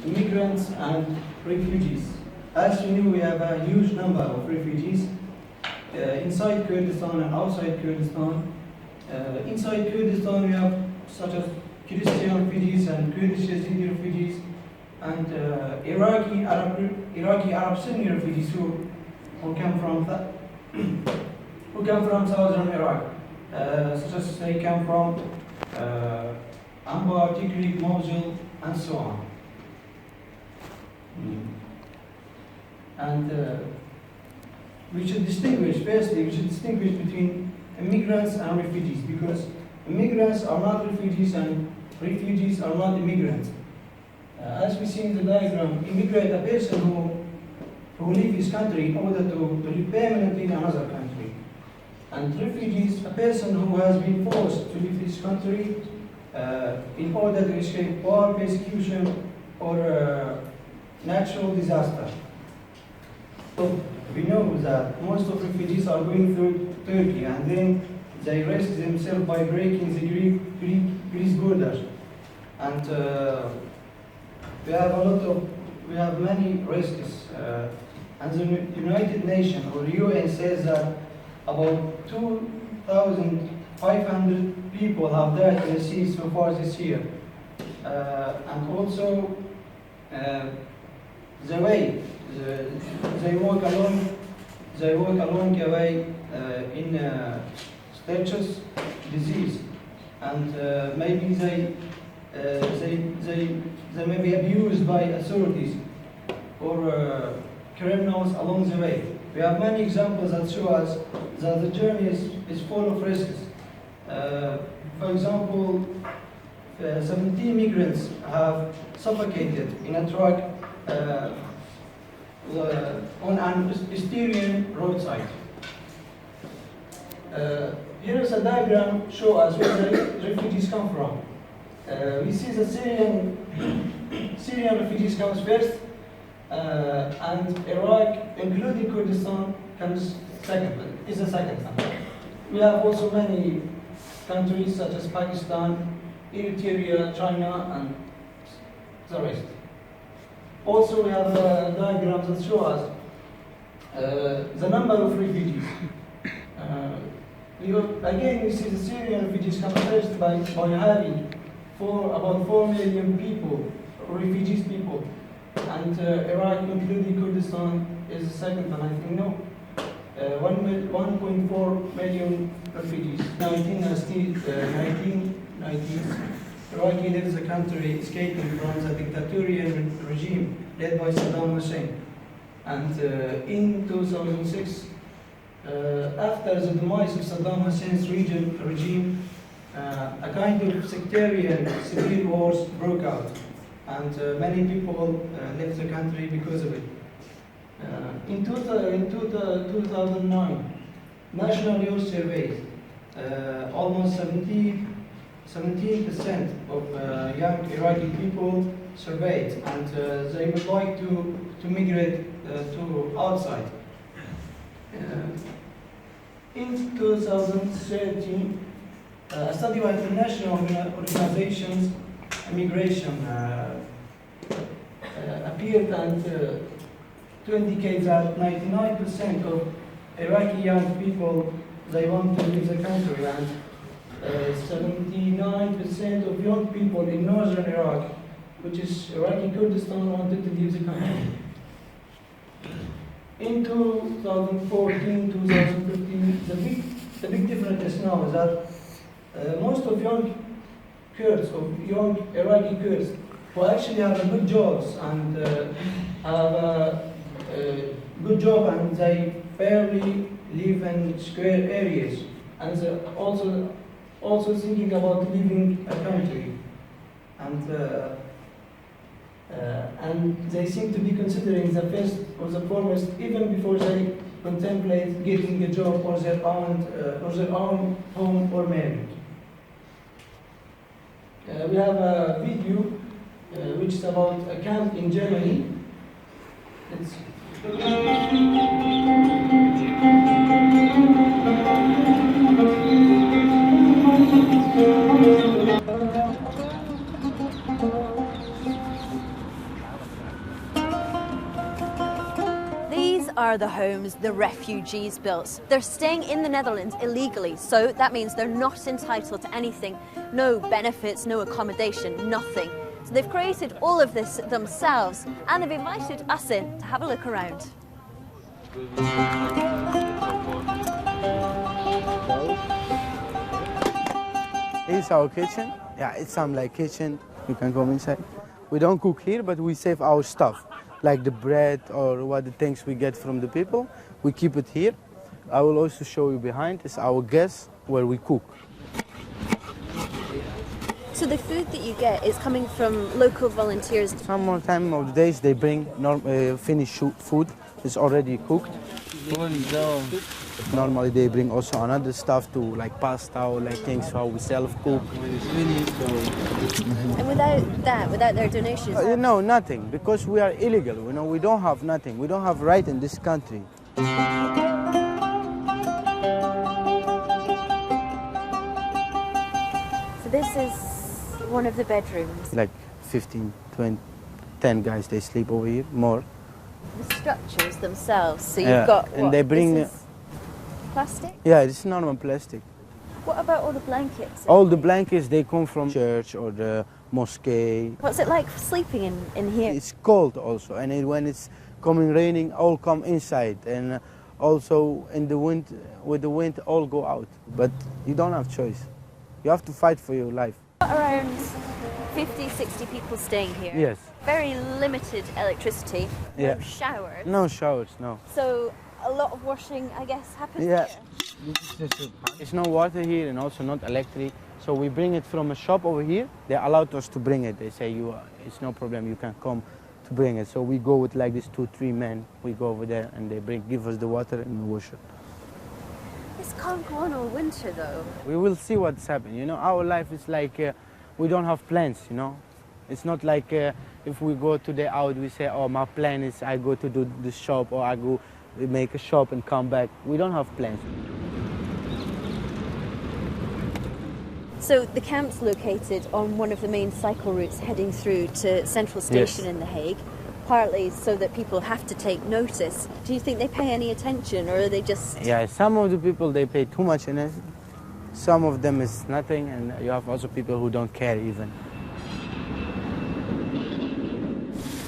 immigrants and refugees. As you know, we have a huge number of refugees inside Kurdistan and outside Kurdistan. Inside Kurdistan, we have such as Christian refugees and Kurdish Yazidi refugees, and Iraqi Arab Sunni refugees who come from southern Iraq, such as they come from Anbar, Tikrit, Mosul, and so on. And we should distinguish between immigrants and refugees, because immigrants are not refugees and refugees are not immigrants. As we see in the diagram, immigrant a person who leave his country in order to live permanently in another country. And refugees, a person who has been forced to leave his country in order to escape war, persecution, or natural disaster. So we know that most of refugees are going through Turkey, and then they risk themselves by breaking the Greece borders. And we have many risks. And the United Nations or UN says that about 2,500 people have died in the sea so far this year. And also they walk along a way in infectious disease, and maybe they may be abused by authorities or criminals along the way. We have many examples that show us that the journey is full of risks. For example, 17 migrants have suffocated in a truck on an Syrian roadside. Here is a diagram show us where the refugees come from. We see the Syrian refugees comes first, and Iraq, including Kurdistan, comes second. Is the second country. We have also many countries such as Pakistan, Eritrea, China, and the rest. Also, we have diagrams that show us the number of refugees. Again, we see the Syrian refugees come first by having about 4 million people, refugees people, and Iraq, including Kurdistan, is the second, and I think 1.4 million refugees. 1990s, Iraqi leaves the country escaping from the dictatorial regime led by Saddam Hussein. And in 2006, after the demise of Saddam Hussein's regime, a kind of sectarian civil wars broke out, and many people left the country because of it. In 2009, National Youth surveys, almost 17% of young Iraqi people surveyed, and they would like to migrate to outside. In 2013, a study by international organizations, immigration, appeared and to indicate that 99% of Iraqi young people, they want to leave the country, and 79% of young people in northern Iraq, which is Iraqi Kurdistan, wanted to leave the country. In 2014, 2015, the big difference now is that most of young Kurds, of young Iraqi Kurds, who actually have good jobs and have a good job, and they barely live in square areas, and they're also thinking about leaving a country, and they seem to be considering the first or the foremost even before they contemplate getting a job or their own home or marriage. We have a video which is about a camp in Germany. Let's see. are the homes the refugees built. They're staying in the Netherlands illegally, so that means they're not entitled to anything. No benefits, no accommodation, nothing. So they've created all of this themselves, and they've invited us in to have a look around. Here's our kitchen. Yeah, it's some like kitchen. You can come inside. We don't cook here, but we save our stuff, like the bread or what the things we get from the people. We keep it here. I will also show you behind is our gas where we cook. So the food that you get is coming from local volunteers? Some more time of the days they bring finished food. It's already cooked. Normally they bring also another stuff to like pasta or like things how we self-cook. And without that, without their donations? No, nothing, because we are illegal. You know, we don't have nothing. We don't have right in this country. So this is one of the bedrooms? Like 15, 20, 10 guys, they sleep over here, more. The structures themselves, so you've got what? And they bring... This is plastic? Yeah, it's normal plastic. What about all the blankets? All the blankets, they come from church or the mosque. What's it like sleeping in here? It's cold also, and when it's coming raining, all come inside. And also in the wind, with the wind, all go out. But you don't have choice. You have to fight for your life. Around 50, 60 people staying here. Yes. Very limited electricity. Yeah. No showers. No showers, no. So a lot of washing, I guess, happens Yeah. here. There's no water here and also not electric. So we bring it from a shop over here. They allowed us to bring it. They say, it's no problem, you can come to bring it. So we go with like this 2-3 men. We go over there and they give us the water and we wash it. This can't go on all winter, though. We will see what's happening. You know, our life is like, we don't have plans, you know. It's not like if we go today out, we say, oh, my plan is I go to do the shop or I go make a shop and come back. We don't have plans. So the camp's located on one of the main cycle routes heading through to Central Station in The Hague, partly so that people have to take notice. Do you think they pay any attention, or are they just... Yeah, some of the people, they pay too much in it. Some of them is nothing, and you have also people who don't care even.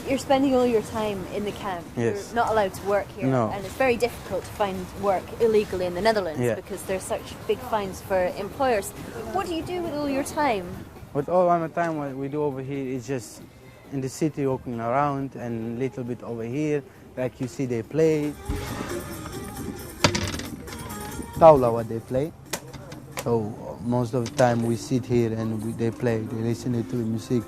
You're spending all your time in the camp. Yes. You're not allowed to work here. No. And it's very difficult to find work illegally in the Netherlands because there's such big fines for employers. What do you do with all your time? With all my time, what we do over here is just in the city walking around and a little bit over here. Like you see, they play. Taula, what they play. So most of the time we sit here and they play, they listen to the music.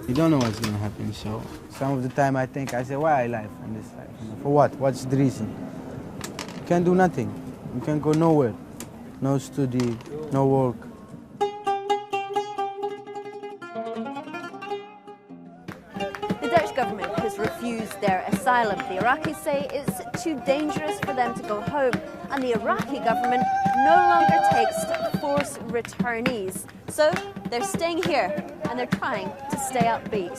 You don't know what's gonna happen, so some of the time I think, I say, why I live in this life? For what? What's the reason? You can do nothing. You can go nowhere. No study, no work. The Dutch government has refused their asylum. The Iraqis say it's too dangerous for them to go home, and the Iraqi government no longer takes forced returnees. So they're staying here, and they're trying to stay upbeat.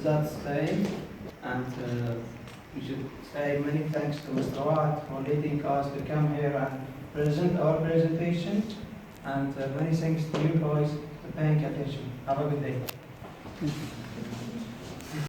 That's saying, and we should say many thanks to Mr. Waad for letting us to come here and present our presentation, and many thanks to you guys for paying attention. Have a good day.